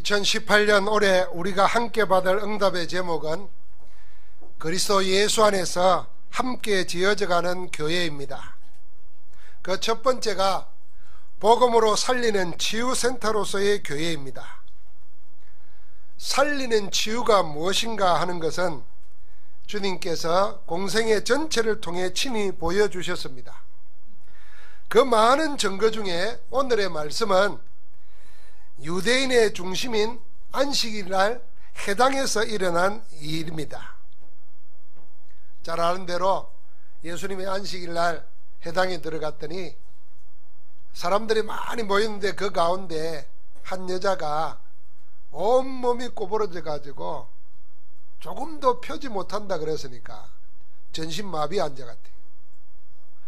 2018년 올해 우리가 함께 받을 응답의 제목은 그리스도 예수 안에서 함께 지어져가는 교회입니다. 그 첫 번째가 복음으로 살리는 치유센터로서의 교회입니다. 살리는 치유가 무엇인가 하는 것은 주님께서 공생애 전체를 통해 친히 보여주셨습니다. 그 많은 증거 중에 오늘의 말씀은 유대인의 중심인 안식일날 회당에서 일어난 일입니다. 잘 아는 대로 예수님이 안식일날 회당에 들어갔더니 사람들이 많이 모였는데 그 가운데 한 여자가 온몸이 꼬부러져 가지고 조금도 펴지 못한다 그랬으니까 전신마비 환자 같아.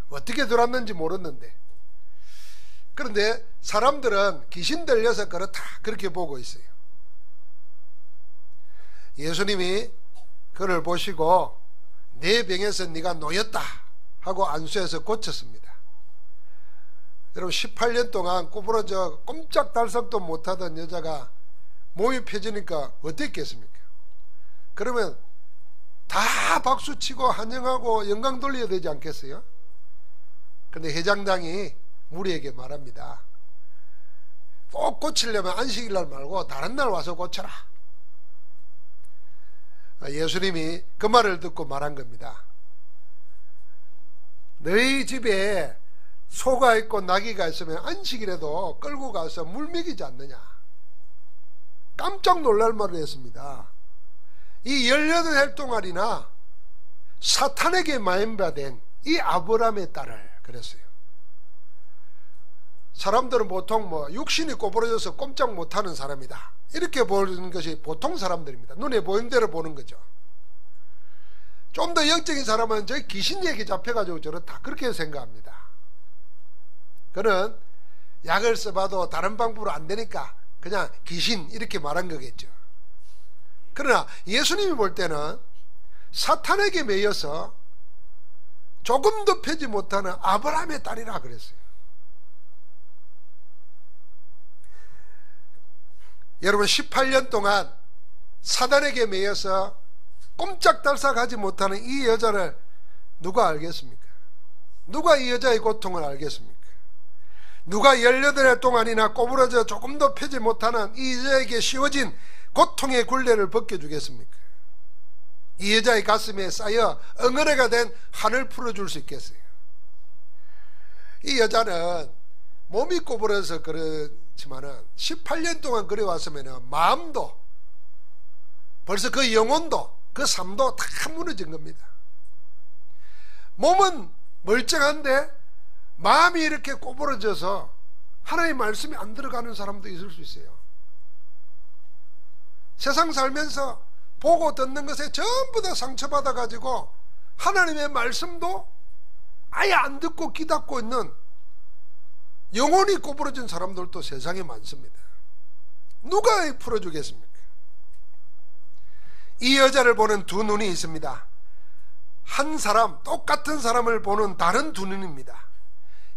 어떻게 들어왔는지 모르는데, 그런데 사람들은 귀신 들려서 그렇다 그렇게 보고 있어요. 예수님이 그를 보시고 내 병에서 네가 놓였다 하고 안수해서 고쳤습니다. 여러분, 18년 동안 꼬부러져 꼼짝달싹도 못하던 여자가 몸이 펴지니까 어땠겠습니까? 그러면 다 박수치고 환영하고 영광 돌려야 되지 않겠어요? 근데 회장장이 무리에게 말합니다. 꼭 고치려면 안식일날 말고 다른 날 와서 고쳐라. 예수님이 그 말을 듣고 말한 겁니다. 너희 집에 소가 있고 나귀가 있으면 안식일에도 끌고 가서 물 먹이지 않느냐. 깜짝 놀랄 말을 했습니다. 이 18해 동안이나 사탄에게 마임받은 이 아브라함의 딸을 그랬어요. 사람들은 보통 육신이 꼬부러져서 꼼짝 못하는 사람이다 이렇게 보는 것이 보통 사람들입니다. 눈에 보이는 대로 보는 거죠. 좀 더 영적인 사람은 저희 귀신 얘기 잡혀가지고 저렇다 그렇게 생각합니다. 그는 약을 써봐도 다른 방법으로 안 되니까 그냥 귀신 이렇게 말한 거겠죠. 그러나 예수님이 볼 때는 사탄에게 매여서 조금도 펴지 못하는 아브라함의 딸이라 그랬어요. 여러분, 18년 동안 사단에게 매여서 꼼짝달싹하지 못하는 이 여자를 누가 알겠습니까? 누가 이 여자의 고통을 알겠습니까? 누가 18해 동안이나 꼬부러져 조금도 펴지 못하는 이 여자에게 씌워진 고통의 굴레를 벗겨주겠습니까? 이 여자의 가슴에 쌓여 응어리가 된 한을 풀어줄 수 있겠어요? 이 여자는 몸이 꼬부러져서 그렇지만은 18년 동안 그래왔으면 마음도, 벌써 그 영혼도, 그 삶도 다 무너진 겁니다. 몸은 멀쩡한데 마음이 이렇게 꼬부러져서 하나님의 말씀이 안 들어가는 사람도 있을 수 있어요. 세상 살면서 보고 듣는 것에 전부 다 상처받아 가지고 하나님의 말씀도 아예 안 듣고 귀 닫고 있는 영혼이 꼬부러진 사람들도 세상에 많습니다. 누가 풀어주겠습니까? 이 여자를 보는 두 눈이 있습니다. 한 사람, 똑같은 사람을 보는 다른 두 눈입니다.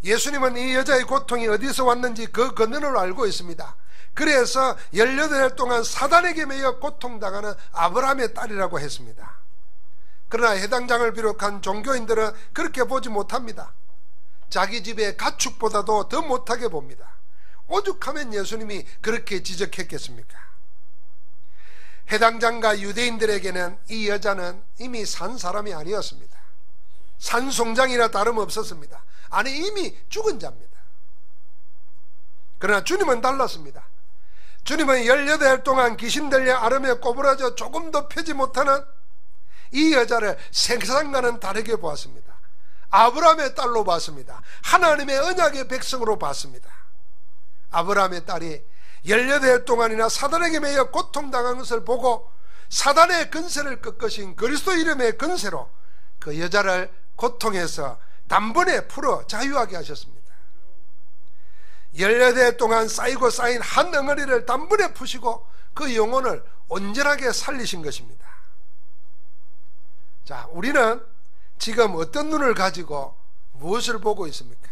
예수님은 이 여자의 고통이 어디서 왔는지 그 근원을 알고 있습니다. 그래서 18해 동안 사단에게 매여 고통당하는 아브라함의 딸이라고 했습니다. 그러나 해당장을 비롯한 종교인들은 그렇게 보지 못합니다. 자기 집의 가축보다도 더 못하게 봅니다. 오죽하면 예수님이 그렇게 지적했겠습니까? 해당장과 유대인들에게는 이 여자는 이미 산 사람이 아니었습니다. 산송장이나 다름없었습니다. 아니, 이미 죽은 자입니다. 그러나 주님은 달랐습니다. 주님은 18해 동안 귀신 들려 아름에 꼬부라져 조금도 펴지 못하는 이 여자를 세상과는 다르게 보았습니다. 아브라함의 딸로 봤습니다. 하나님의 언약의 백성으로 봤습니다. 아브라함의 딸이 18해 동안이나 사단에게 매여 고통당한 것을 보고 사단의 근세를 꺾으신 그리스도 이름의 근세로 그 여자를 고통에서 단번에 풀어 자유하게 하셨습니다. 18해 동안 쌓이고 쌓인 한 엉어리를 단번에 푸시고 그 영혼을 온전하게 살리신 것입니다. 자, 우리는 지금 어떤 눈을 가지고 무엇을 보고 있습니까?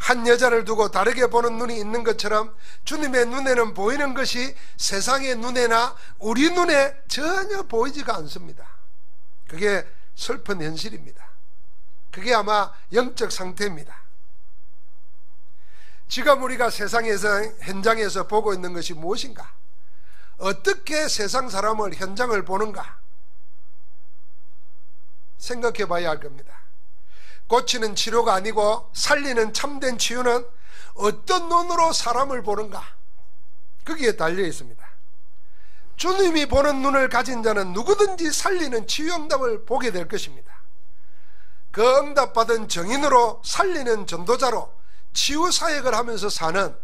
한 여자를 두고 다르게 보는 눈이 있는 것처럼 주님의 눈에는 보이는 것이 세상의 눈에나 우리 눈에 전혀 보이지가 않습니다. 그게 슬픈 현실입니다. 그게 아마 영적 상태입니다. 지금 우리가 세상에서 현장에서 보고 있는 것이 무엇인가? 어떻게 세상 사람을 현장을 보는가? 생각해 봐야 할 겁니다. 고치는 치료가 아니고 살리는 참된 치유는 어떤 눈으로 사람을 보는가? 거기에 달려 있습니다. 주님이 보는 눈을 가진 자는 누구든지 살리는 치유 응답을 보게 될 것입니다. 그 응답받은 정인으로 살리는 전도자로 치유 사역을 하면서 사는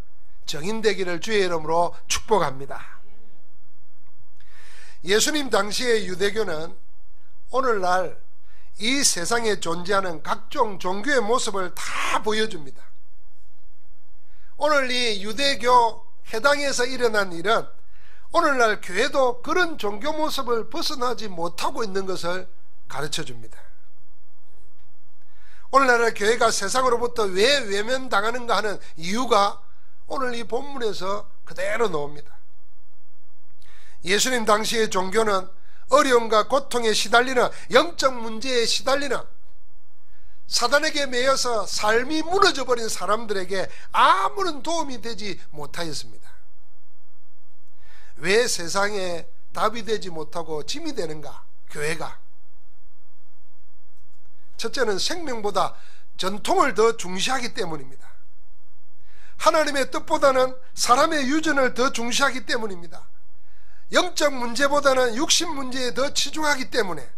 정인 되기를 주의 이름으로 축복합니다. 예수님 당시의 유대교는 오늘날 이 세상에 존재하는 각종 종교의 모습을 다 보여줍니다. 오늘 이 유대교 해당에서 일어난 일은 오늘날 교회도 그런 종교 모습을 벗어나지 못하고 있는 것을 가르쳐줍니다. 오늘날 교회가 세상으로부터 왜 외면당하는가 하는 이유가 오늘 이 본문에서 그대로 나옵니다. 예수님 당시의 종교는 어려움과 고통에 시달리는, 영적 문제에 시달리는, 사단에게 매여서 삶이 무너져 버린 사람들에게 아무런 도움이 되지 못하였습니다. 왜 세상에 답이 되지 못하고 짐이 되는가? 교회가 첫째는 생명보다 전통을 더 중시하기 때문입니다. 하나님의 뜻보다는 사람의 유전을 더 중시하기 때문입니다. 영적 문제보다는 육신 문제에 더 치중하기 때문에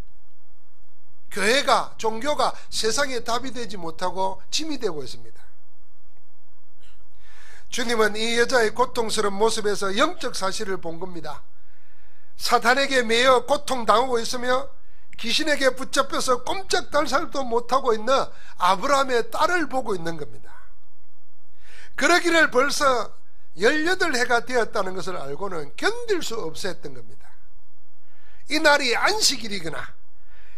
교회가, 종교가 세상에 답이 되지 못하고 짐이 되고 있습니다. 주님은 이 여자의 고통스러운 모습에서 영적 사실을 본 겁니다. 사탄에게 매여 고통당하고 있으며 귀신에게 붙잡혀서 꼼짝달살도 못하고 있는 아브라함의 딸을 보고 있는 겁니다. 그러기를 벌써 18해가 되었다는 것을 알고는 견딜 수 없었던 겁니다. 이 날이 안식일이거나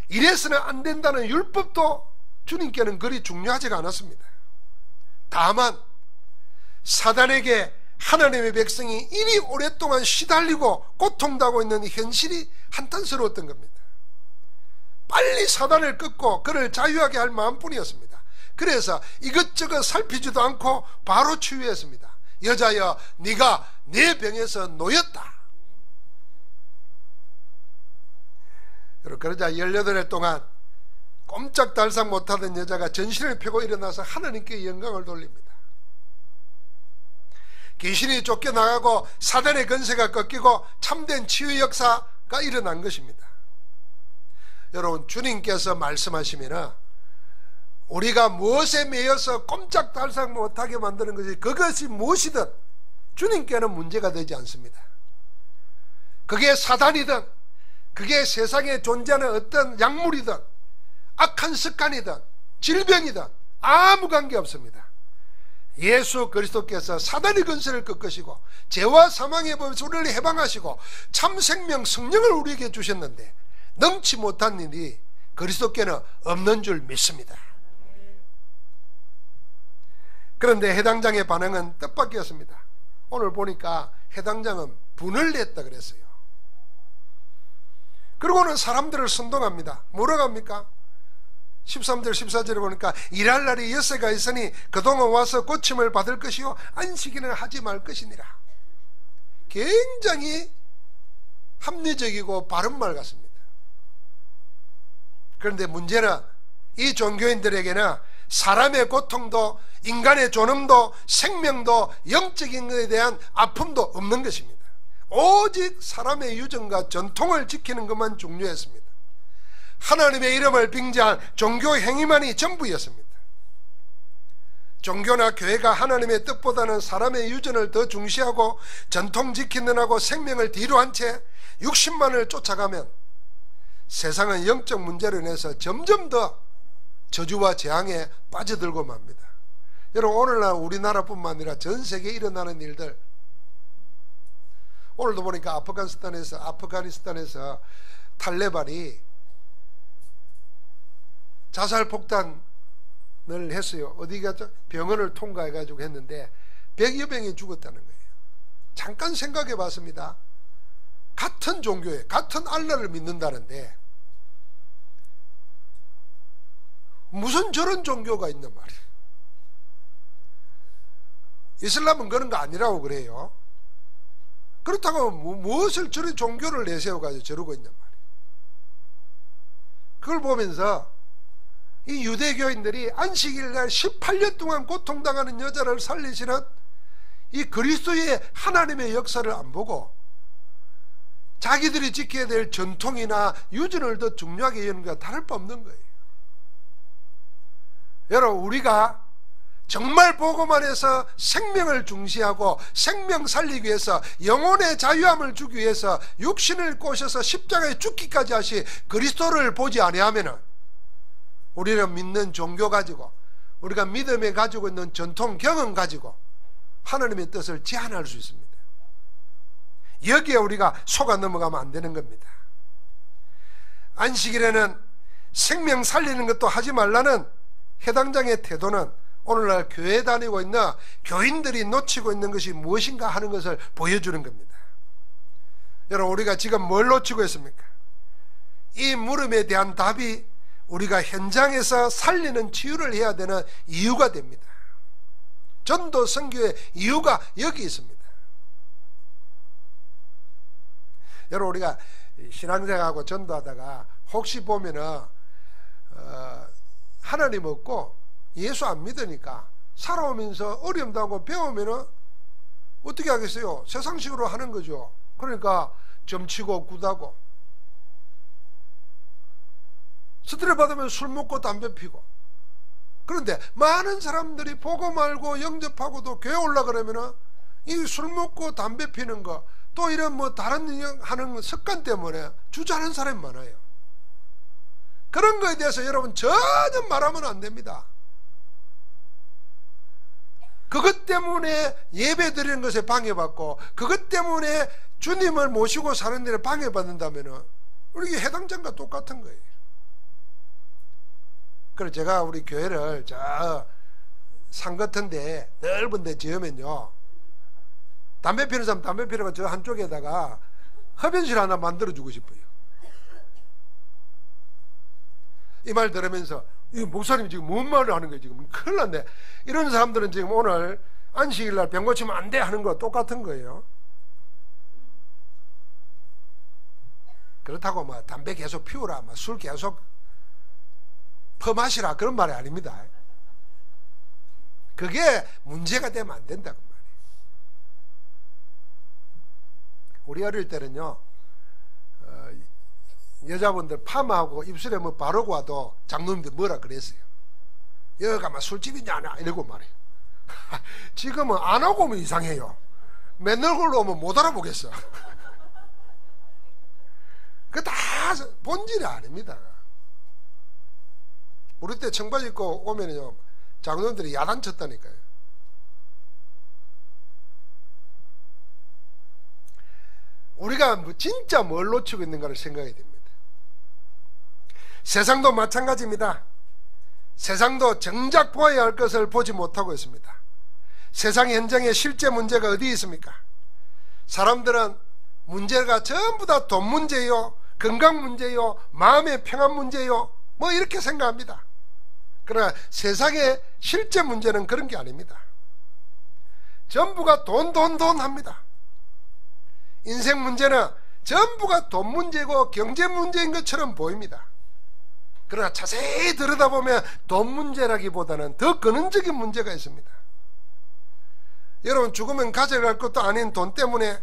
이래서는 안 된다는 율법도 주님께는 그리 중요하지가 않았습니다. 다만 사단에게 하나님의 백성이 이리 오랫동안 시달리고 고통당하고 있는 현실이 한탄스러웠던 겁니다. 빨리 사단을 끊고 그를 자유하게 할 마음뿐이었습니다. 그래서 이것저것 살피지도 않고 바로 치유했습니다. 여자여, 네가 내 병에서 놓였다. 그러자 18해 동안 꼼짝달싹 못하던 여자가 전신을 펴고 일어나서 하나님께 영광을 돌립니다. 귀신이 쫓겨나가고 사단의 권세가 꺾이고 참된 치유 역사가 일어난 것입니다. 여러분, 주님께서 말씀하시면 우리가 무엇에 매여서 꼼짝달싹 못하게 만드는 것이 그것이 무엇이든 주님께는 문제가 되지 않습니다. 그게 사단이든 그게 세상에 존재하는 어떤 약물이든 악한 습관이든 질병이든 아무 관계 없습니다. 예수 그리스도께서 사단의 권세를 꺾으시고 죄와 사망의 법에서 우리를 해방하시고 참 생명 성령을 우리에게 주셨는데 넘치 못한 일이 그리스도께는 없는 줄 믿습니다. 그런데 해당장의 반응은 뜻밖이었습니다. 오늘 보니까 해당장은 분을 냈다 그랬어요. 그리고는 사람들을 선동합니다. 뭐라고 합니까? 13절 14절에 보니까 일할 날이 여세가 있으니 그동안 와서 고침을 받을 것이요 안식일은 하지 말 것이니라. 굉장히 합리적이고 바른 말 같습니다. 그런데 문제는 이 종교인들에게는 사람의 고통도 인간의 존엄도 생명도 영적인 것에 대한 아픔도 없는 것입니다. 오직 사람의 유전과 전통을 지키는 것만 중요했습니다. 하나님의 이름을 빙자한 종교 행위만이 전부였습니다. 종교나 교회가 하나님의 뜻보다는 사람의 유전을 더 중시하고 전통 지키느라고 생명을 뒤로 한 채 육신만을 쫓아가면 세상은 영적 문제로 인해서 점점 더 저주와 재앙에 빠져들고 맙니다. 여러분, 오늘날 우리나라뿐만 아니라 전 세계에 일어나는 일들, 오늘도 보니까 아프가니스탄에서 탈레반이 자살폭탄 했어요. 어디 갔죠? 병원을 통과해 가지고 했는데 100여 명이 죽었다는 거예요. 잠깐 생각해 봤습니다. 같은 종교에 같은 알라를 믿는다는데 무슨 저런 종교가 있단 말이에요. 이슬람은 그런 거 아니라고 그래요. 그렇다고 무엇을 저런 종교를 내세워가지고 저러고 있단 말이에요. 그걸 보면서 이 유대교인들이 안식일날 18년 동안 고통당하는 여자를 살리시는 이 그리스도의 하나님의 역사를 안 보고 자기들이 지켜야 될 전통이나 유전을 더 중요하게 여는 것과 다를 바 없는 거예요. 여러분, 우리가 정말 복음 안에서 생명을 중시하고 생명 살리기 위해서 영혼의 자유함을 주기 위해서 육신을 꼬셔서 십자가에 죽기까지 하시 그리스도를 보지 아니하면 우리는 믿는 종교 가지고 우리가 믿음에 가지고 있는 전통 경험 가지고 하나님의 뜻을 제한할 수 있습니다. 여기에 우리가 속아 넘어가면 안 되는 겁니다. 안식일에는 생명 살리는 것도 하지 말라는 해당장의 태도는 오늘날 교회 다니고 있는 교인들이 놓치고 있는 것이 무엇인가 하는 것을 보여주는 겁니다. 여러분, 우리가 지금 뭘 놓치고 있습니까? 이 물음에 대한 답이 우리가 현장에서 살리는 치유를 해야 되는 이유가 됩니다. 전도 선교의 이유가 여기 있습니다. 여러분, 우리가 신앙생활하고 전도하다가 혹시 보면은 하나님 없고 예수 안 믿으니까 살아오면서 어려움 당하고 배우면은 어떻게 하겠어요? 세상식으로 하는 거죠. 그러니까 점치고 구다고 스트레스 받으면 술 먹고 담배 피고. 그런데 많은 사람들이 복음 알고 영접하고도 교회 올라 그러면은 이 술 먹고 담배 피는 거 또 이런 뭐 다른 하는 습관 때문에 주저하는 사람이 많아요. 그런 거에 대해서 여러분 전혀 말하면 안 됩니다. 그것 때문에 예배 드리는 것에 방해받고 그것 때문에 주님을 모시고 사는 데를 방해받는다면 우리 해당장과 똑같은 거예요. 그래서 제가 우리 교회를 저 산 같은데 넓은 데 지으면요, 담배 피는 사람 담배 피는 저 한쪽에다가 흡연실 하나 만들어주고 싶어요. 이 말 들으면서 이 목사님 지금 뭔 말을 하는 거예요? 지금 큰일 났네. 이런 사람들은 지금 오늘 안식일날 병 고치면 안 돼 하는 거 똑같은 거예요. 그렇다고 뭐 담배 계속 피우라, 뭐 술 계속 퍼마시라 그런 말이 아닙니다. 그게 문제가 되면 안 된다고 말이에요. 우리 어릴 때는요, 여자분들 파마하고 입술에 뭐 바르고 와도 장로님들 뭐라 그랬어요? 여기가 막 술집이냐 이러고 말해요. 지금은 안 하고 오면 이상해요. 맨날 걸로 오면 못 알아보겠어. 그 다 본질이 아닙니다. 우리 때 청바지 입고 오면요, 장로님들이 야단쳤다니까요. 우리가 진짜 뭘 놓치고 있는가를 생각해야 됩니다. 세상도 마찬가지입니다. 세상도 정작 보아야 할 것을 보지 못하고 있습니다. 세상 현장에 실제 문제가 어디 있습니까? 사람들은 문제가 전부 다 돈 문제요, 건강 문제요, 마음의 평안 문제요, 뭐 이렇게 생각합니다. 그러나 세상의 실제 문제는 그런 게 아닙니다. 전부가 돈 합니다. 인생 문제는 전부가 돈 문제고 경제 문제인 것처럼 보입니다. 그러나 자세히 들여다보면 돈 문제라기보다는 더 근원적인 문제가 있습니다. 여러분, 죽으면 가져갈 것도 아닌 돈 때문에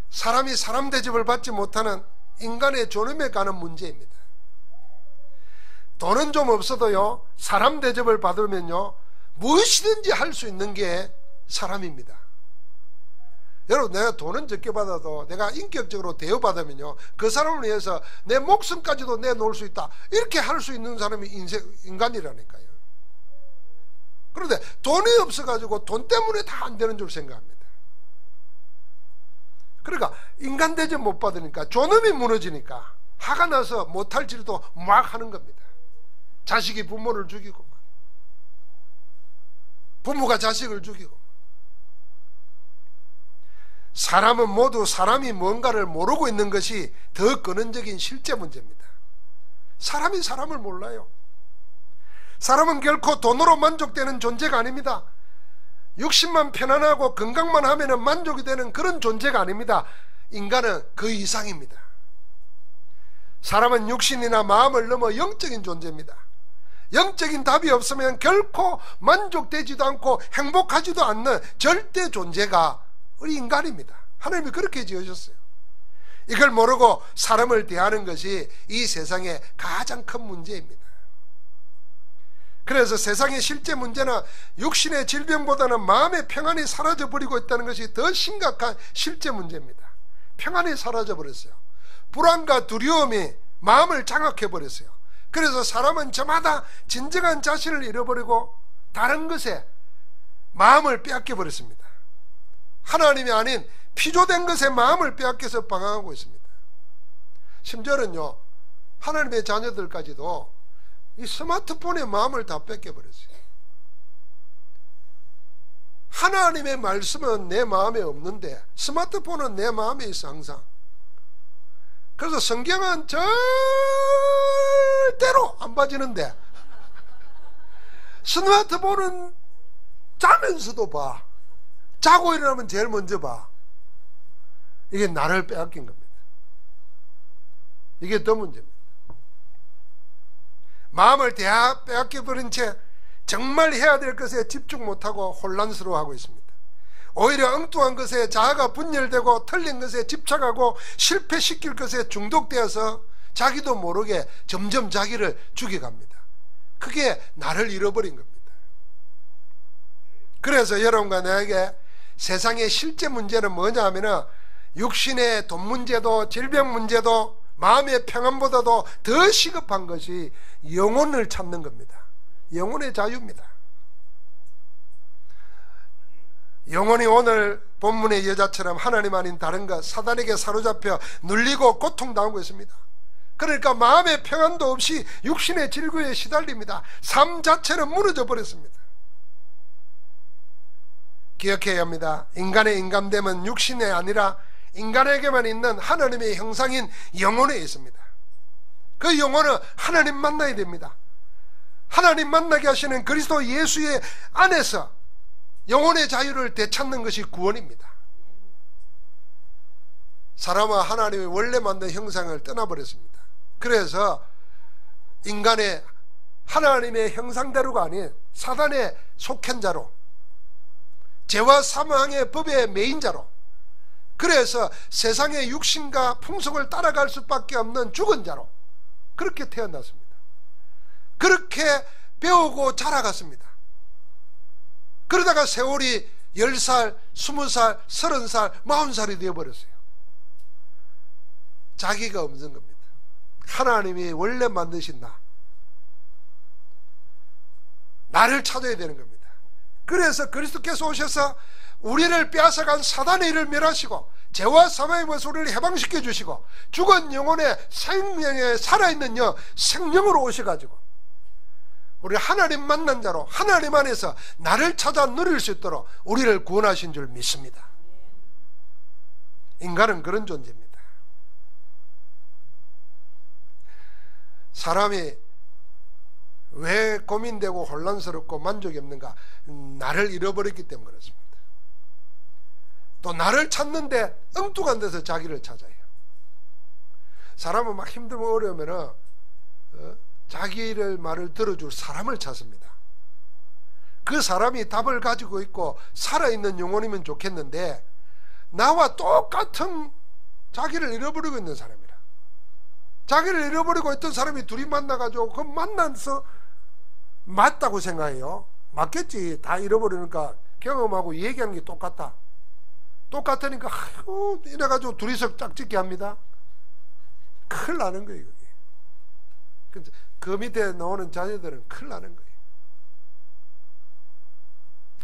사람이 사람 대접을 받지 못하는 인간의 존엄에 가는 문제입니다. 돈은 좀 없어도요, 사람 대접을 받으면요, 무엇이든지 할 수 있는 게 사람입니다. 여러분, 내가 돈은 적게 받아도 내가 인격적으로 대우받으면요, 그 사람을 위해서 내 목숨까지도 내놓을 수 있다, 이렇게 할 수 있는 사람이 인간이라니까요. 그런데 돈이 없어가지고 돈 때문에 다 안 되는 줄 생각합니다. 그러니까 인간 대접 못 받으니까 존엄이 무너지니까 화가 나서 못할 짓도 막 하는 겁니다. 자식이 부모를 죽이고 막. 부모가 자식을 죽이고. 사람은 모두 사람이 뭔가를 모르고 있는 것이 더 근원적인 실제 문제입니다. 사람이 사람을 몰라요. 사람은 결코 돈으로 만족되는 존재가 아닙니다. 육신만 편안하고 건강만 하면 만족이 되는 그런 존재가 아닙니다. 인간은 그 이상입니다. 사람은 육신이나 마음을 넘어 영적인 존재입니다. 영적인 답이 없으면 결코 만족되지도 않고 행복하지도 않는 절대 존재가 우리 인간입니다. 하나님이 그렇게 지으셨어요. 이걸 모르고 사람을 대하는 것이 이 세상의 가장 큰 문제입니다. 그래서 세상의 실제 문제는 육신의 질병보다는 마음의 평안이 사라져버리고 있다는 것이 더 심각한 실제 문제입니다. 평안이 사라져버렸어요. 불안과 두려움이 마음을 장악해버렸어요. 그래서 사람은 저마다 진정한 자신을 잃어버리고 다른 것에 마음을 빼앗겨버렸습니다. 하나님이 아닌 피조된 것에 마음을 빼앗겨서 방황하고 있습니다. 심지어는요, 하나님의 자녀들까지도 이 스마트폰에 마음을 다 뺏겨버렸어요. 하나님의 말씀은 내 마음에 없는데 스마트폰은 내 마음에 있어 항상. 그래서 성경은 절대로 안 봐지는데 스마트폰은 자면서도 봐. 자고 일어나면 제일 먼저 봐. 이게 나를 빼앗긴 겁니다. 이게 더 문제입니다. 마음을 빼앗겨버린 채 정말 해야 될 것에 집중 못하고 혼란스러워하고 있습니다. 오히려 엉뚱한 것에 자아가 분열되고 틀린 것에 집착하고 실패시킬 것에 중독되어서 자기도 모르게 점점 자기를 죽여갑니다. 그게 나를 잃어버린 겁니다. 그래서 여러분과 나에게 세상의 실제 문제는 뭐냐 하면 육신의 돈 문제도 질병 문제도 마음의 평안보다도 더 시급한 것이 영혼을 찾는 겁니다. 영혼의 자유입니다. 영혼이 오늘 본문의 여자처럼 하나님 아닌 다른 것 사단에게 사로잡혀 눌리고 고통당하고 있습니다. 그러니까 마음의 평안도 없이 육신의 질구에 시달립니다. 삶 자체는 무너져 버렸습니다. 기억해야 합니다. 인간의 인간됨은 육신에 아니라 인간에게만 있는 하나님의 형상인 영혼에 있습니다. 그 영혼은 하나님 만나야 됩니다. 하나님 만나게 하시는 그리스도 예수의 안에서 영혼의 자유를 되찾는 것이 구원입니다. 사람은 하나님의 원래 만든 형상을 떠나버렸습니다. 그래서 인간의 하나님의 형상대로가 아닌 사단의 속한 자로, 죄와 사망의 법의 매인 자로, 그래서 세상의 육신과 풍속을 따라갈 수밖에 없는 죽은 자로 그렇게 태어났습니다. 그렇게 배우고 자라갔습니다. 그러다가 세월이 10살, 20살, 30살, 40살이 되어버렸어요. 자기가 없는 겁니다. 하나님이 원래 만드신 나를 찾아야 되는 겁니다. 그래서 그리스도께서 오셔서 우리를 빼앗아간 사단의 일을 멸하시고 죄와 사망의 것을 우리를 해방시켜 주시고 죽은 영혼의 생명에 살아있는 생명으로 오셔가지고 우리 하나님 만난 자로 하나님 안에서 나를 찾아 누릴 수 있도록 우리를 구원하신 줄 믿습니다. 인간은 그런 존재입니다. 사람이 왜 고민되고 혼란스럽고 만족이 없는가? 나를 잃어버렸기 때문에 그렇습니다. 또 나를 찾는데 엉뚱한 데서 자기를 찾아요. 사람은 막 힘들고 어려우면 자기를 말을 들어줄 사람을 찾습니다. 그 사람이 답을 가지고 있고 살아있는 영혼이면 좋겠는데 나와 똑같은 자기를 잃어버리고 있는 사람이라. 자기를 잃어버리고 있던 사람이 둘이 만나가지고 그 만나서 맞다고 생각해요. 맞겠지. 다 잃어버리니까 경험하고 얘기하는 게 똑같다. 똑같으니까 아이고 이래가지고 둘이서 짝짓기 합니다. 큰일 나는 거예요. 그게. 그 밑에 나오는 자녀들은 큰일 나는 거예요.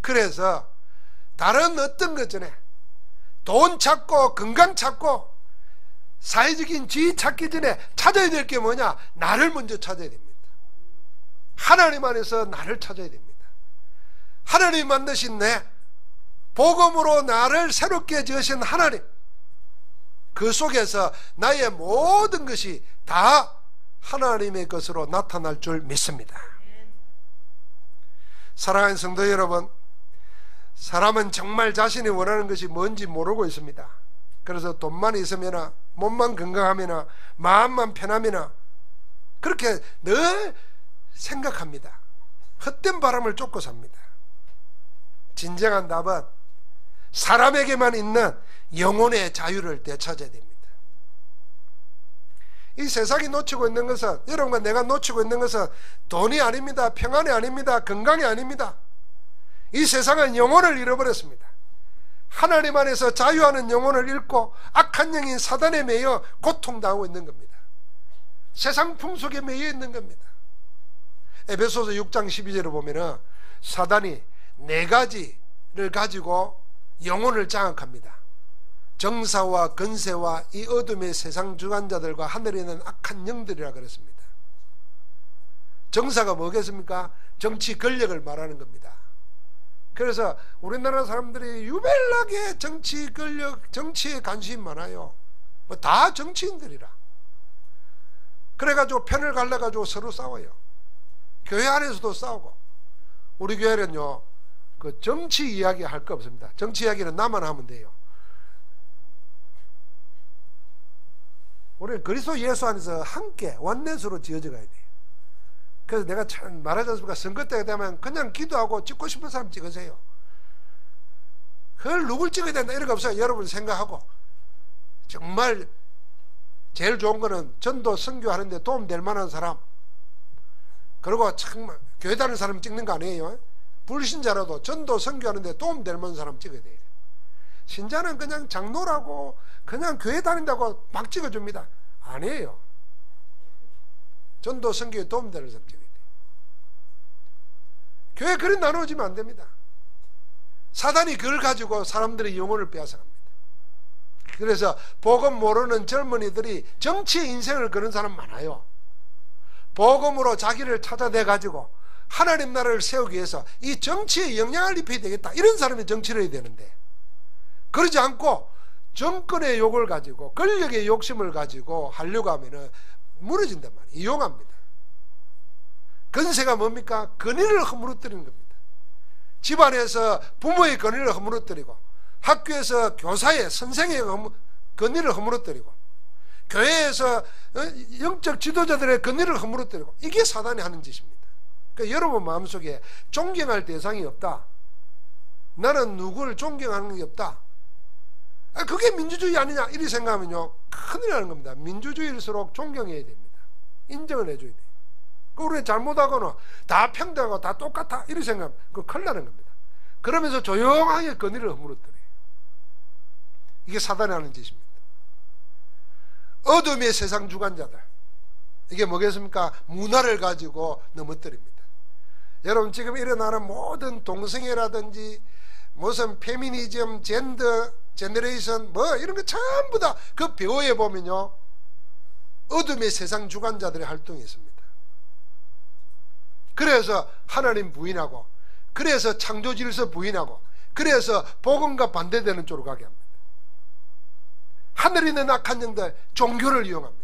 그래서 다른 어떤 것 전에 돈 찾고 건강 찾고 사회적인 지위 찾기 전에 찾아야 될 게 뭐냐? 나를 먼저 찾아야 됩니다. 하나님 안에서 나를 찾아야 됩니다. 하나님 만드신 내 복음으로 나를 새롭게 지으신 하나님, 그 속에서 나의 모든 것이 다 하나님의 것으로 나타날 줄 믿습니다. 사랑하는 성도 여러분, 사람은 정말 자신이 원하는 것이 뭔지 모르고 있습니다. 그래서 돈만 있으면, 몸만 건강하면, 마음만 편하면 그렇게 늘 생각합니다. 헛된 바람을 쫓고 삽니다. 진정한 답은 사람에게만 있는 영혼의 자유를 되찾아야 됩니다. 이 세상이 놓치고 있는 것은, 여러분과 내가 놓치고 있는 것은 돈이 아닙니다. 평안이 아닙니다. 건강이 아닙니다. 이 세상은 영혼을 잃어버렸습니다. 하나님 안에서 자유하는 영혼을 잃고 악한 영인 사단에 매여 고통당하고 있는 겁니다. 세상 풍속에 매여 있는 겁니다. 에베소서 6장 12절을 보면은 사단이 4가지를 가지고 영혼을 장악합니다. 정사와 건세와 이 어둠의 세상 주관자들과 하늘에 있는 악한 영들이라 그랬습니다. 정사가 뭐겠습니까? 정치 권력을 말하는 겁니다. 그래서 우리나라 사람들이 유별나게 정치 권력, 정치에 관심이 많아요. 뭐 다 정치인들이라. 그래가지고 편을 갈라가지고 서로 싸워요. 교회 안에서도 싸우고. 우리 교회는요, 그 정치 이야기 할 거 없습니다. 정치 이야기는 나만 하면 돼요. 우리는 그리스도 예수 안에서 함께 원내스로 지어져 가야 돼요. 그래서 내가 참 말하지 않습니까? 선거 때가 되면 그냥 기도하고 찍고 싶은 사람 찍으세요. 그걸 누굴 찍어야 된다 이런 거 없어요. 여러분 생각하고. 정말 제일 좋은 거는 전도 선교하는데 도움될 만한 사람, 그리고 정말 교회 다니는 사람 찍는 거 아니에요. 불신자라도 전도 선교하는데 도움될 만한 사람 찍어야 돼요. 신자는 그냥 장로라고 그냥 교회 다닌다고 막 찍어줍니다. 아니에요. 전도 선교에 도움되는 사람 찍어야 돼요. 교회 그리 나누어지면 안 됩니다. 사단이 그걸 가지고 사람들의 영혼을 빼앗아갑니다. 그래서 복음 모르는 젊은이들이 정치의 인생을 거는 사람 많아요. 복음으로 자기를 찾아내 가지고 하나님 나라를 세우기 위해서 이 정치에 영향을 입혀야 되겠다, 이런 사람이 정치를 해야 되는데, 그러지 않고 정권의 욕을 가지고 권력의 욕심을 가지고 하려고 하면은 무너진단 말이에요. 이용합니다. 건세가 뭡니까? 권위를 허물어뜨리는 겁니다. 집안에서 부모의 권위를 허물어뜨리고, 학교에서 교사의, 선생의 권위를 허물어뜨리고, 교회에서 영적 지도자들의 권위를 허물어뜨리고, 이게 사단이 하는 짓입니다. 그러니까 여러분 마음속에 존경할 대상이 없다, 나는 누구를 존경하는 게 없다, 그게 민주주의 아니냐 이렇게 생각하면요 큰일 나는 겁니다. 민주주의일수록 존경해야 됩니다. 인정을 해줘야 돼요. 우리가 잘못하거나 다 평등하고 다 똑같아 이렇게 생각하면 그거 큰일 나는 겁니다. 그러면서 조용하게 권위를 허물어뜨려요. 이게 사단이 하는 짓입니다. 어둠의 세상 주관자들, 이게 뭐겠습니까? 문화를 가지고 넘어뜨립니다. 여러분 지금 일어나는 모든 동성애라든지 무슨 페미니즘, 젠더, 제너레이션 뭐 이런 거 전부 다 그 배후에 보면요 어둠의 세상 주관자들의 활동이 있습니다. 그래서 하나님 부인하고, 그래서 창조 질서 부인하고, 그래서 복음과 반대되는 쪽으로 가게 합니다. 하늘에 있는 악한 영들, 종교를 이용합니다.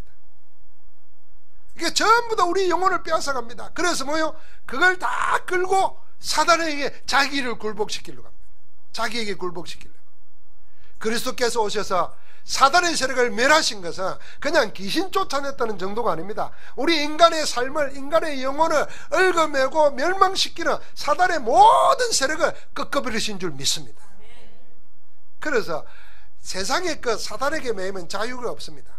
이게 전부 다 우리 영혼을 빼앗아갑니다. 그래서 뭐요? 그걸 다 끌고 사단에게 자기를 굴복시키려고 합니다. 자기에게 굴복시키려고. 그리스도께서 오셔서 사단의 세력을 멸하신 것은 그냥 귀신 쫓아냈다는 정도가 아닙니다. 우리 인간의 삶을, 인간의 영혼을 얽어매고 멸망시키는 사단의 모든 세력을 꺾어버리신 줄 믿습니다. 그래서 세상의 그 사단에게 매이면 자유가 없습니다.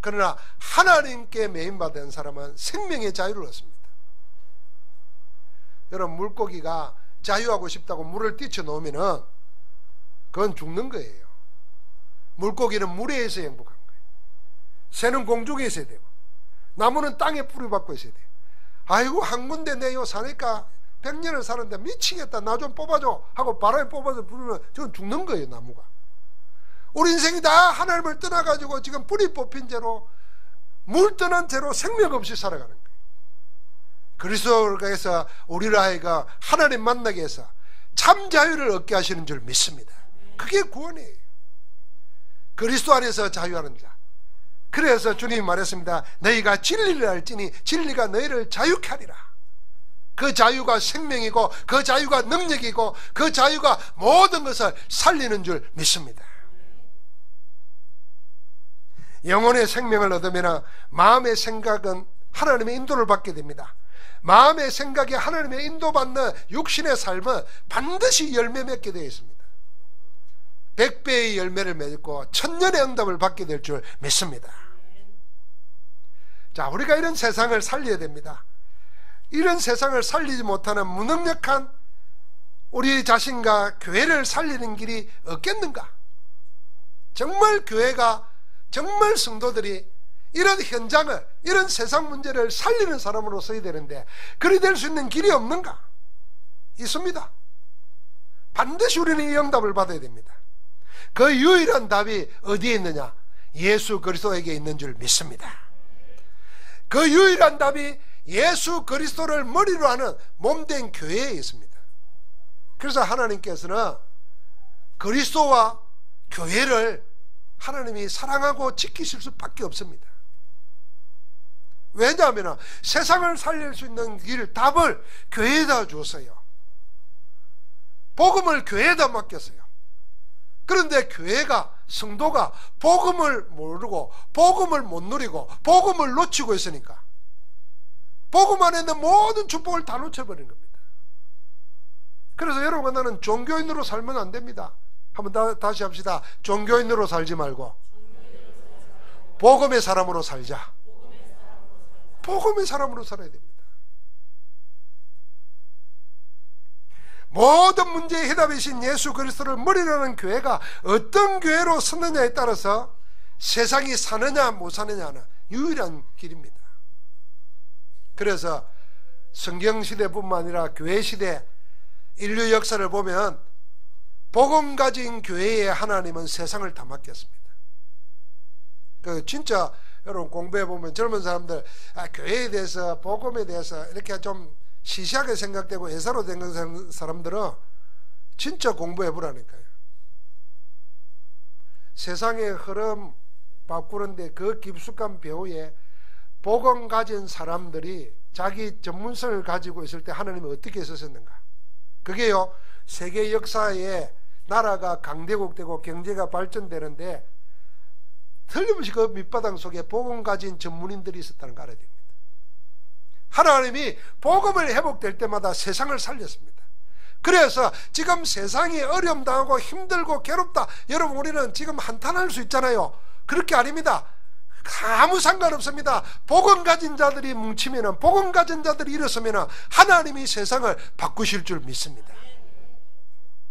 그러나 하나님께 매임받은 사람은 생명의 자유를 얻습니다. 여러분 물고기가 자유하고 싶다고 물을 뛰쳐놓으면 그건 죽는 거예요. 물고기는 물에 있어야 행복한 거예요. 새는 공중에 있어야 되고, 나무는 땅에 뿌리 박고 있어야 돼요. 아이고 한 군데 내요 사니까 100년을 사는데 미치겠다, 나 좀 뽑아줘 하고 바람에 뽑아서 부르면 저건 죽는 거예요. 나무가. 우리 인생이 다 하나님을 떠나가지고 지금 뿌리 뽑힌 채로, 물 떠난 채로 생명 없이 살아가는 거예요. 그리스도께서 우리를 하여금 하나님 만나게 해서 참 자유를 얻게 하시는 줄 믿습니다. 그게 구원이에요. 그리스도 안에서 자유하는 자. 그래서 주님이 말했습니다. 너희가 진리를 알지니 진리가 너희를 자유케 하리라. 그 자유가 생명이고 그 자유가 능력이고 그 자유가 모든 것을 살리는 줄 믿습니다. 영혼의 생명을 얻으면 마음의 생각은 하나님의 인도를 받게 됩니다. 마음의 생각이 하나님의 인도받는 육신의 삶은 반드시 열매 맺게 되어 있습니다. 100배의 열매를 맺고 1000년의 응답을 받게 될 줄 믿습니다. 자, 우리가 이런 세상을 살려야 됩니다. 이런 세상을 살리지 못하는 무능력한 우리 자신과 교회를 살리는 길이 없겠는가? 정말 교회가, 정말 성도들이 이런 현장을, 이런 세상 문제를 살리는 사람으로 서야 되는데 그리 될 수 있는 길이 없는가? 있습니다. 반드시 우리는 이 응답을 받아야 됩니다. 그 유일한 답이 어디에 있느냐? 예수 그리스도에게 있는 줄 믿습니다. 그 유일한 답이 예수 그리스도를 머리로 하는 몸된 교회에 있습니다. 그래서 하나님께서는 그리스도와 교회를 하나님이 사랑하고 지키실 수밖에 없습니다. 왜냐하면 세상을 살릴 수 있는 길, 답을 교회에다 줬어요. 복음을 교회에다 맡겼어요. 그런데 교회가, 성도가 복음을 모르고 복음을 못 누리고 복음을 놓치고 있으니까 복음 안에 있는 모든 축복을 다 놓쳐버린 겁니다. 그래서 여러분, 나는 종교인으로 살면 안 됩니다. 한번 다시 합시다. 종교인으로 살지 말고 복음의 사람으로 살자. 복음의 사람으로 살아야 됩니다. 모든 문제의 해답이신 예수 그리스도를 머리로 하는 교회가 어떤 교회로 서느냐에 따라서 세상이 사느냐 못 사느냐는 유일한 길입니다. 그래서 성경시대뿐만 아니라 교회시대, 인류 역사를 보면 복음 가진 교회에 하나님은 세상을 다 맡겼습니다. 진짜 여러분 공부해 보면 젊은 사람들 교회에 대해서, 복음에 대해서 이렇게 좀 시시하게 생각되고 예사로 된 사람들은 진짜 공부해 보라니까요. 세상의 흐름 바꾸는데 그 깊숙한 배후에 복음 가진 사람들이 자기 전문성을 가지고 있을 때 하나님이 어떻게 쓰셨는가? 그게요, 세계 역사에 나라가 강대국 되고 경제가 발전되는데 틀림없이 그 밑바닥 속에 복음 가진 전문인들이 있었다는 걸 알아야 됩니다. 하나님이 복음을 회복될 때마다 세상을 살렸습니다. 그래서 지금 세상이 어려움 당하고 힘들고 괴롭다, 여러분 우리는 지금 한탄할 수 있잖아요. 그렇게 아닙니다. 아무 상관없습니다. 복음 가진 자들이 뭉치면, 복음 가진 자들이 일어서면 하나님이 세상을 바꾸실 줄 믿습니다.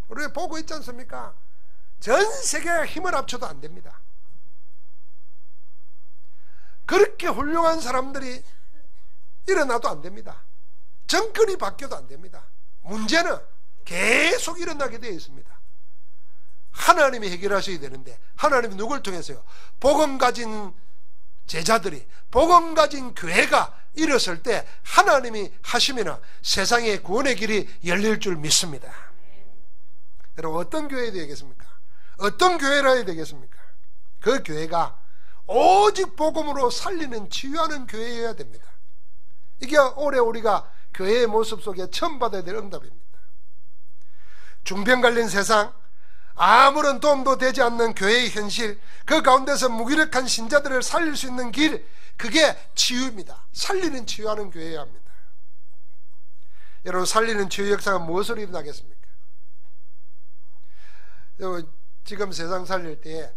우리 보고 있지 않습니까? 전 세계가 힘을 합쳐도 안 됩니다. 그렇게 훌륭한 사람들이 일어나도 안 됩니다. 정권이 바뀌어도 안 됩니다. 문제는 계속 일어나게 되어 있습니다. 하나님이 해결하셔야 되는데 하나님이 누굴 통해서요? 복음 가진 제자들이, 복음 가진 교회가 일어설 때 하나님이 하시면 세상의 구원의 길이 열릴 줄 믿습니다. 여러분, 어떤 교회가 되겠습니까? 어떤 교회라 해야 되겠습니까? 그 교회가 오직 복음으로 살리는, 치유하는 교회여야 됩니다. 이게 올해 우리가 교회의 모습 속에 처음 받아야 될 응답입니다. 중병 걸린 세상, 아무런 도움도 되지 않는 교회의 현실, 그 가운데서 무기력한 신자들을 살릴 수 있는 길, 그게 치유입니다. 살리는, 치유하는 교회여야 합니다. 여러분, 살리는 치유 역사가 무엇으로 일어나겠습니까? 지금 세상 살릴 때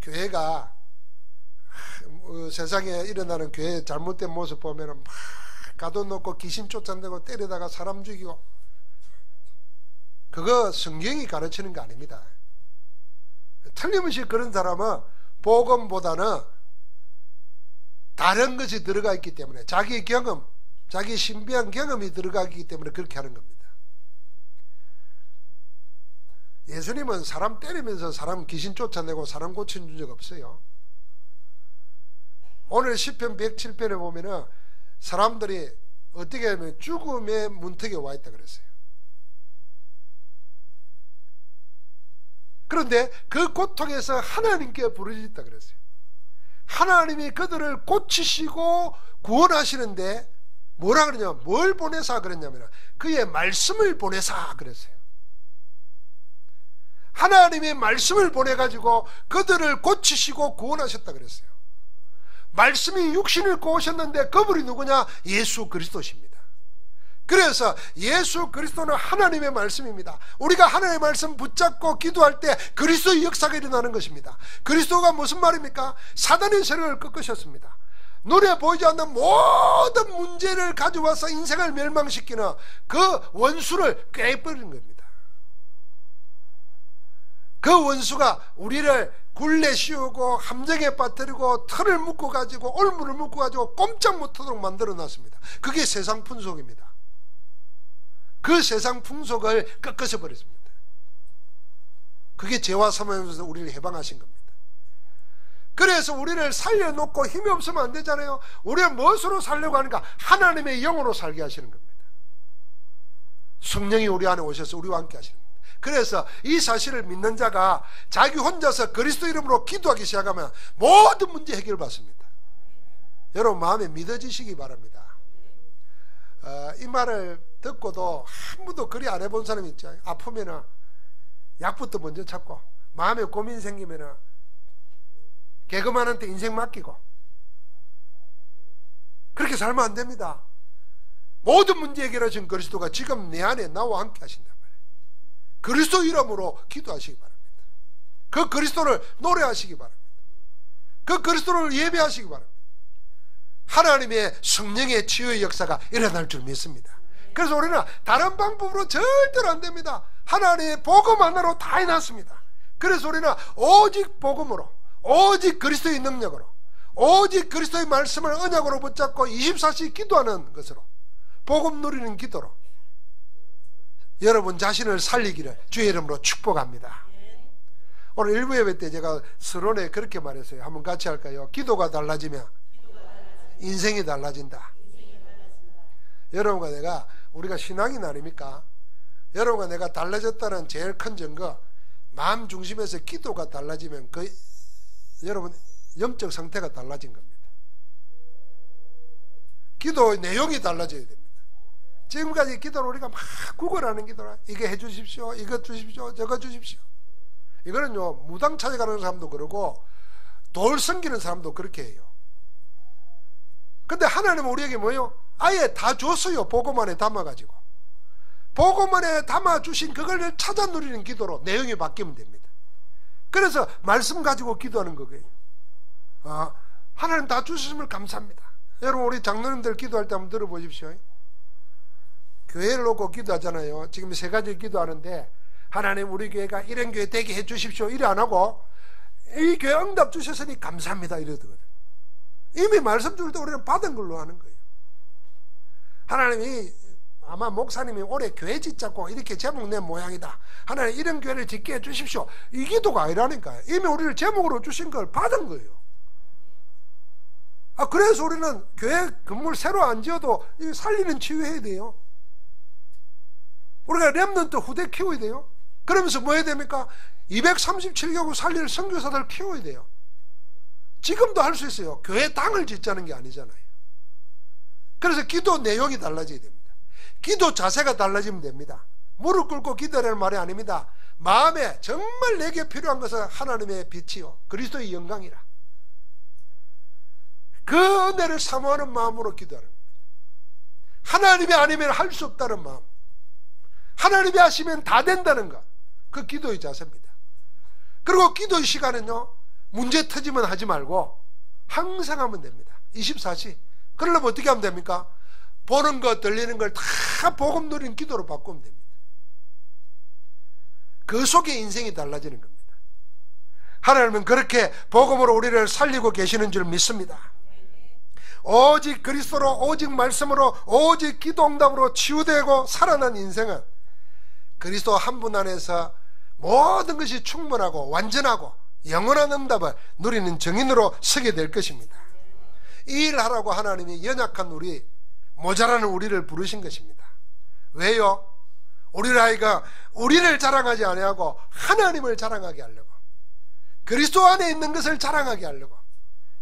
교회가, 세상에 일어나는 교회의 잘못된 모습 보면 막 가둬놓고 귀신 쫓아내고 때리다가 사람 죽이고, 그거 성경이 가르치는 거 아닙니다. 틀림없이 그런 사람은 복음보다는 다른 것이 들어가 있기 때문에, 자기 경험, 자기 신비한 경험이 들어가기 때문에 그렇게 하는 겁니다. 예수님은 사람 때리면서 사람 귀신 쫓아내고 사람 고쳐준 적 없어요. 오늘 시편 107편에 보면은 사람들이 어떻게 하면 죽음의 문턱에 와 있다 그랬어요. 그런데 그 고통에서 하나님께 부르짖다 그랬어요. 하나님이 그들을 고치시고 구원하시는데 뭐라 그러냐면, 뭘 보내사 그랬냐면 그의 말씀을 보내사 그랬어요. 하나님의 말씀을 보내가지고 그들을 고치시고 구원하셨다 그랬어요. 말씀이 육신을 입고 오셨는데 그분이 누구냐? 예수 그리스도십니다. 그래서 예수 그리스도는 하나님의 말씀입니다. 우리가 하나님의 말씀 붙잡고 기도할 때 그리스도의 역사가 일어나는 것입니다. 그리스도가 무슨 말입니까? 사단의 세력을 꺾으셨습니다. 눈에 보이지 않는 모든 문제를 가져와서 인생을 멸망시키는 그 원수를 꿰버리는 겁니다. 그 원수가 우리를 굴레 씌우고 함정에 빠뜨리고 틀을 묶어 가지고 올무를 묶어 가지고 꼼짝 못하도록 만들어 놨습니다. 그게 세상 풍속입니다. 그 세상 풍속을 꺾어서 버렸습니다. 그게 죄와 사망에서 우리를 해방하신 겁니다. 그래서 우리를 살려놓고 힘이 없으면 안 되잖아요. 우리는 무엇으로 살려고 하니까 하나님의 영으로 살게 하시는 겁니다. 성령이 우리 안에 오셔서 우리와 함께 하시는 겁니다. 그래서 이 사실을 믿는 자가 자기 혼자서 그리스도 이름으로 기도하기 시작하면 모든 문제 해결받습니다. 여러분 마음에 믿어지시기 바랍니다. 이 말을 듣고도 한 번도 그리 안 해본 사람이 있죠. 아프면은 약부터 먼저 찾고, 마음에 고민 생기면은 개그맨한테 인생 맡기고, 그렇게 살면 안 됩니다. 모든 문제 해결하신 그리스도가 지금 내 안에 나와 함께 하신단 말이에요. 그리스도 이름으로 기도하시기 바랍니다. 그 그리스도를 노래하시기 바랍니다. 그 그리스도를 예배하시기 바랍니다. 하나님의 성령의 치유의 역사가 일어날 줄 믿습니다. 그래서 우리는 다른 방법으로 절대로 안 됩니다. 하나님의 복음 하나로 다 해놨습니다. 그래서 우리는 오직 복음으로, 오직 그리스도의 능력으로, 오직 그리스도의 말씀을 언약으로 붙잡고 24시간 기도하는 것으로, 복음 누리는 기도로 여러분 자신을 살리기를 주의 이름으로 축복합니다. 오늘 일부 예배 때 제가 서론에 그렇게 말했어요. 한번 같이 할까요? 기도가 달라지면 인생이 달라진다. 여러분과 내가, 우리가 신앙인 아닙니까? 여러분과 내가 달라졌다는 제일 큰 증거, 마음 중심에서 기도가 달라지면 그 여러분 영적 상태가 달라진 겁니다. 기도의 내용이 달라져야 됩니다. 지금까지 기도를 우리가 막 구걸하는 기도라, 이게 해주십시오, 이거 주십시오, 저거 주십시오. 이거는요, 무당 찾아가는 사람도 그러고 돌 섬기는 사람도 그렇게 해요. 근데 하나님은 우리에게 뭐예요? 아예 다 줬어요. 복음 안에 담아가지고. 복음 안에 담아주신 그걸 찾아 누리는 기도로 내용이 바뀌면 됩니다. 그래서 말씀 가지고 기도하는 거예요. 하나님 다 주셨음을 감사합니다. 여러분 우리 장로님들 기도할 때 한번 들어보십시오. 교회를 놓고 기도하잖아요. 지금 세 가지 기도하는데, 하나님 우리 교회가 이런 교회 되게 해주십시오 이래 안 하고, 이 교회 응답 주셨으니 감사합니다 이러거든. 이미 말씀 줄 때 우리는 받은 걸로 하는 거예요. 하나님이, 아마 목사님이 올해 교회 짓자고 이렇게 제목 낸 모양이다, 하나님 이런 교회를 짓게 해주십시오, 이 기도가 아니라니까요. 이미 우리를 제목으로 주신 걸 받은 거예요. 그래서 우리는 교회 건물 새로 안 지어도 살리는 치유해야 돼요. 우리가 렘넌트 후대 키워야 돼요. 그러면서 뭐 해야 됩니까? 237개국 살릴 선교사들 키워야 돼요. 지금도 할 수 있어요. 교회 당을 짓자는 게 아니잖아요. 그래서 기도 내용이 달라져야 됩니다. 기도 자세가 달라지면 됩니다. 무릎 꿇고 기도하라는 말이 아닙니다. 마음에 정말 내게 필요한 것은 하나님의 빛이요 그리스도의 영광이라, 그 은혜를 사모하는 마음으로 기도하는 겁니다. 하나님이 아니면 할 수 없다는 마음, 하나님이 하시면 다 된다는 것, 그 기도의 자세입니다. 그리고 기도의 시간은요, 문제 터지면 하지 말고 항상 하면 됩니다. 24시. 그러려면 어떻게 하면 됩니까? 보는 것 들리는 걸 다 복음 누린 기도로 바꾸면 됩니다. 그 속에 인생이 달라지는 겁니다. 하나님은 그렇게 복음으로 우리를 살리고 계시는 줄 믿습니다. 오직 그리스도로, 오직 말씀으로, 오직 기도 응답으로 치유되고 살아난 인생은 그리스도 한 분 안에서 모든 것이 충분하고 완전하고 영원한 응답을 누리는 증인으로 서게 될 것입니다. 이 일하라고 하나님이 연약한 우리, 모자라는 우리를 부르신 것입니다. 왜요? 우리 나이가 우리를 자랑하지 아니하고 하나님을 자랑하게 하려고, 그리스도 안에 있는 것을 자랑하게 하려고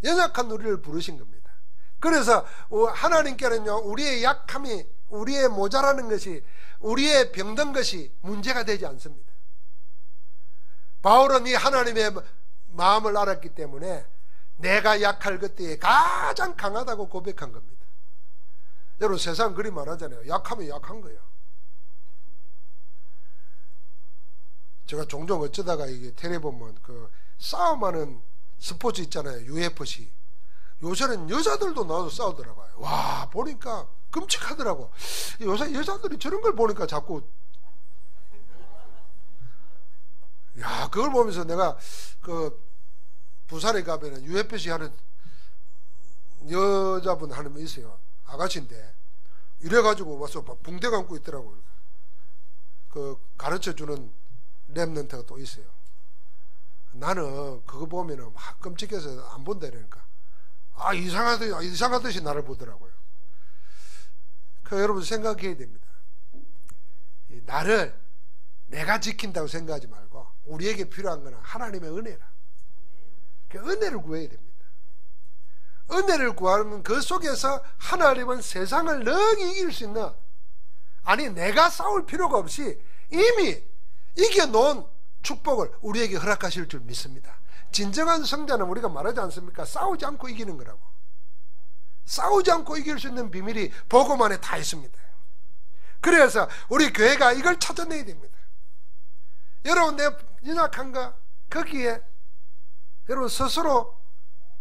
연약한 우리를 부르신 겁니다. 그래서 하나님께는요, 우리의 약함이, 우리의 모자라는 것이, 우리의 병든 것이 문제가 되지 않습니다. 바울은 이 하나님의 마음을 알았기 때문에 내가 약할 그때에 가장 강하다고 고백한 겁니다. 여러분, 세상 그리 말하잖아요. 약하면 약한 거예요. 제가 종종 어쩌다가 이게 텔레 보면 그 싸움하는 스포츠 있잖아요. UFC. 요새는 여자들도 나와서 싸우더라고요. 와, 보니까 끔찍하더라고. 요새 여자들이 저런 걸 보니까 자꾸, 야, 그걸 보면서 내가 그 부산에 가면은 UFC 하는 여자분 하는 분 있어요. 아가씨인데 이래가지고 와서 붕대 감고 있더라고요. 그 가르쳐주는 랩런트가 또 있어요. 나는 그거 보면은 막 끔찍해서 안 본다 이러니까, 아, 이상하듯이 나를 보더라고요. 그 여러분 생각해야 됩니다. 나를 내가 지킨다고 생각하지 말고 우리에게 필요한 거는 하나님의 은혜라. 그 은혜를 구해야 됩니다. 은혜를 구하면 그 속에서 하나님은 세상을 능히 이길 수 있는, 아니 내가 싸울 필요가 없이 이미 이겨놓은 축복을 우리에게 허락하실 줄 믿습니다. 진정한 성자는 우리가 말하지 않습니까? 싸우지 않고 이기는 거라고. 싸우지 않고 이길 수 있는 비밀이 복음 안에 다 있습니다. 그래서 우리 교회가 이걸 찾아내야 됩니다. 여러분, 내 연약한가? 거기에 여러분 스스로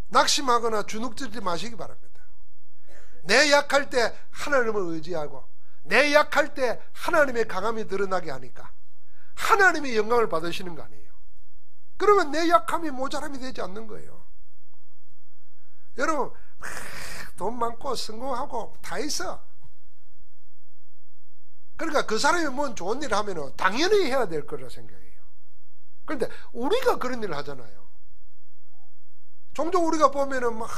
낙심하거나 주눅들지 마시기 바랍니다. 내 약할 때 하나님을 의지하고, 내 약할 때 하나님의 강함이 드러나게 하니까 하나님의 영광을 받으시는 거 아니에요. 그러면 내 약함이 모자람이 되지 않는 거예요. 여러분, 돈 많고 성공하고 다 있어. 그러니까 그 사람이 뭔 좋은 일을 하면 당연히 해야 될 거라 생각해요. 그런데 우리가 그런 일을 하잖아요. 종종 우리가 보면은 막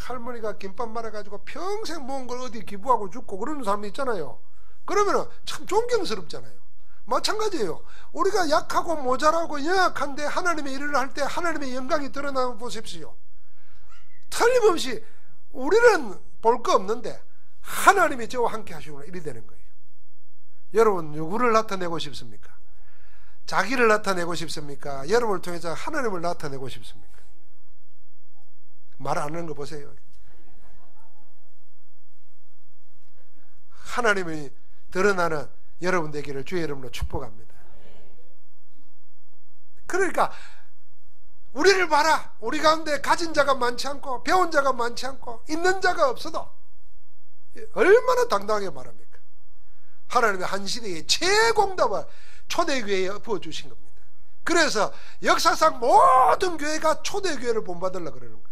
할머니가 김밥 말아가지고 평생 모은 걸 어디 기부하고 죽고 그러는 사람이 있잖아요. 그러면은 참 존경스럽잖아요. 마찬가지예요. 우리가 약하고 모자라고 연약한데 하나님의 일을 할 때 하나님의 영광이 드러나 보십시오. 틀림없이 우리는 볼 거 없는데 하나님이 저와 함께 하시구나, 이리 되는 거예요. 여러분, 누구를 나타내고 싶습니까? 자기를 나타내고 싶습니까? 여러분을 통해서 하나님을 나타내고 싶습니까? 말 안 하는 거 보세요. 하나님이 드러나는 여러분 되기를 주의 이름으로 축복합니다. 그러니까 우리를 봐라. 우리 가운데 가진 자가 많지 않고 배운 자가 많지 않고 있는 자가 없어도 얼마나 당당하게 말합니까? 하나님의 한 시대의 최공답을 초대교회에 부어주신 겁니다. 그래서 역사상 모든 교회가 초대교회를 본받으려고 그러는 거예요.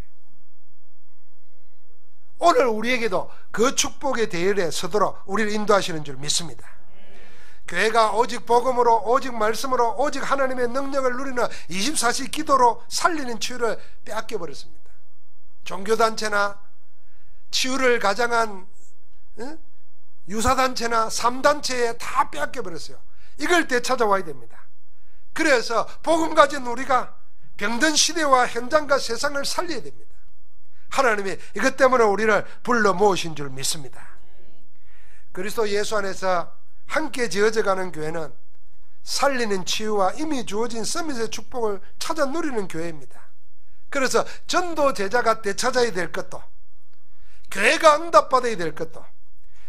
오늘 우리에게도 그 축복의 대열에 서도록 우리를 인도하시는 줄 믿습니다. 교회가 오직 복음으로, 오직 말씀으로, 오직 하나님의 능력을 누리는 24시 기도로 살리는 치유를 빼앗겨버렸습니다. 종교단체나 치유를 가장한 유사단체나 3단체에 다 빼앗겨버렸어요. 이걸 되찾아와야 됩니다. 그래서 복음 가진 우리가 병든 시대와 현장과 세상을 살려야 됩니다. 하나님이 이것 때문에 우리를 불러 모으신 줄 믿습니다. 그리스도 예수 안에서 함께 지어져가는 교회는 살리는 치유와 이미 주어진 서밋의 축복을 찾아 누리는 교회입니다. 그래서 전도 제자가 되찾아야 될 것도, 교회가 응답받아야 될 것도,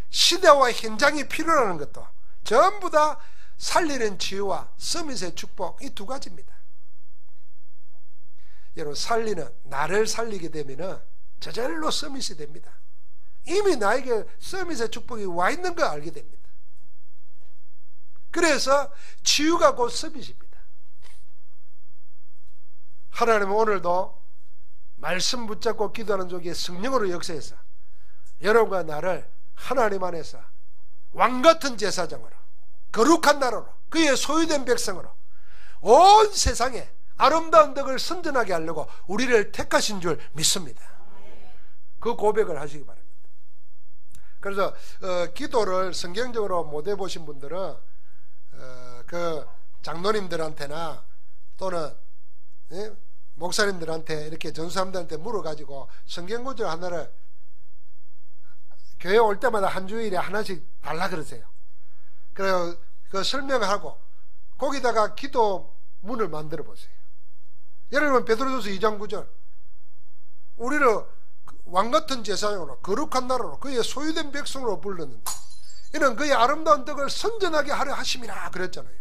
시대와 현장이 필요하는 것도 전부 다 살리는 치유와 서밋의 축복, 이 두 가지입니다. 여러분, 나를 살리게 되면은 저절로 서밋이 됩니다. 이미 나에게 서밋의 축복이 와 있는 걸 알게 됩니다. 그래서 치유가 곧 서밋입니다. 하나님은 오늘도 말씀 붙잡고 기도하는 쪽에 성령으로 역사해서 여러분과 나를 하나님 안에서 왕같은 제사장으로, 거룩한 나라로, 그의 소유된 백성으로 온 세상에 아름다운 덕을 선전하게 하려고 우리를 택하신 줄 믿습니다. 그 고백을 하시기 바랍니다. 그래서 기도를 성경적으로 못 해보신 분들은 그 장로님들한테나 또는 목사님들한테 이렇게 전수사람들한테 물어가지고 성경 구절 하나를 교회 올 때마다 한 주일에 하나씩 달라 그러세요. 그래서 그 설명하고 거기다가 기도문을 만들어 보세요. 예를 들면 베드로전서 2장 9절, 우리를 왕같은 제사장으로 거룩한 나라로 그의 소유된 백성으로 불렀는데 이는 그의 아름다운 덕을 선전하게 하려 하심이라 그랬잖아요.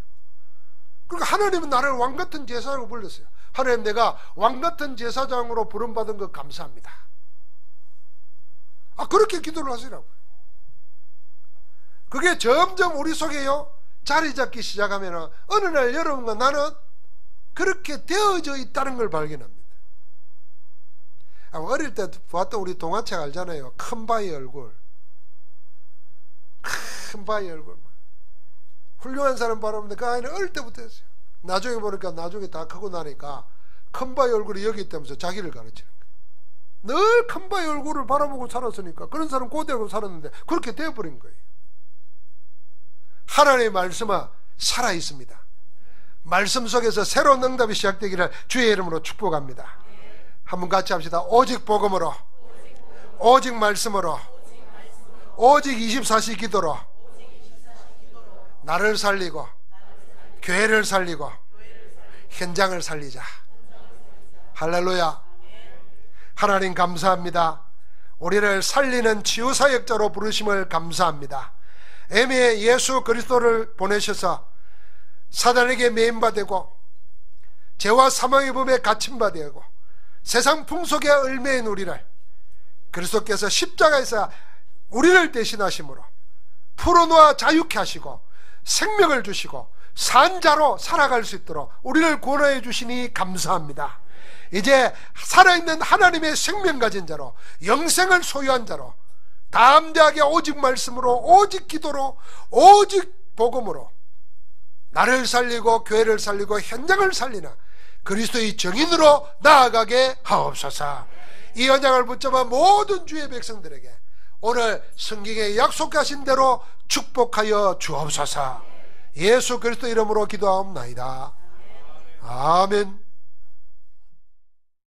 그러니까 하나님은 나를 왕같은 제사장으로 불렀어요. 하나님, 내가 왕같은 제사장으로 부름받은 것 감사합니다. 그렇게 기도를 하시라고요. 그게 점점 우리 속에요 자리 잡기 시작하면 어느 날 여러분과 나는 그렇게 되어져 있다는 걸 발견합니다. 어릴 때 봤던 우리 동화책 알잖아요. 큰 바위 얼굴, 큰 바위 얼굴. 훌륭한 사람 바라보는데 그 아이는 어릴 때부터 했어요. 나중에 보니까 나중에 다 크고 나니까 큰 바위 얼굴이 여기 있다면서 자기를 가르치는 거예요. 늘 큰 바위 얼굴을 바라보고 살았으니까 그런 사람 고대하고 살았는데 그렇게 되어버린 거예요. 하나님의 말씀은 살아있습니다. 말씀 속에서 새로운 응답이 시작되기를 주의 이름으로 축복합니다. 한번 같이 합시다. 오직 복음으로, 오직 말씀으로, 오직 24시 기도로 나를 살리고 교회를 살리고 현장을 살리자. 할렐루야. 하나님 감사합니다. 우리를 살리는 치유사역자로 부르심을 감사합니다. 애미의 예수 그리스도를 보내셔서 사단에게 매인바 되고 죄와 사망의 범에 갇힌 바 되고 세상 풍속에 얽매인 우리를 그리스도께서 십자가에서 우리를 대신하심으로 풀어놓아 자유케 하시고 생명을 주시고 산자로 살아갈 수 있도록 우리를 구원하여 주시니 감사합니다. 이제 살아있는 하나님의 생명 가진 자로, 영생을 소유한 자로, 담대하게 오직 말씀으로, 오직 기도로, 오직 복음으로 나를 살리고 교회를 살리고 현장을 살리는 그리스도의 정인으로 나아가게 하옵소서. 이 현장을 붙잡아 모든 주의 백성들에게 오늘 성경에 약속하신 대로 축복하여 주옵소서. 예수 그리스도 이름으로 기도하옵나이다. 아멘.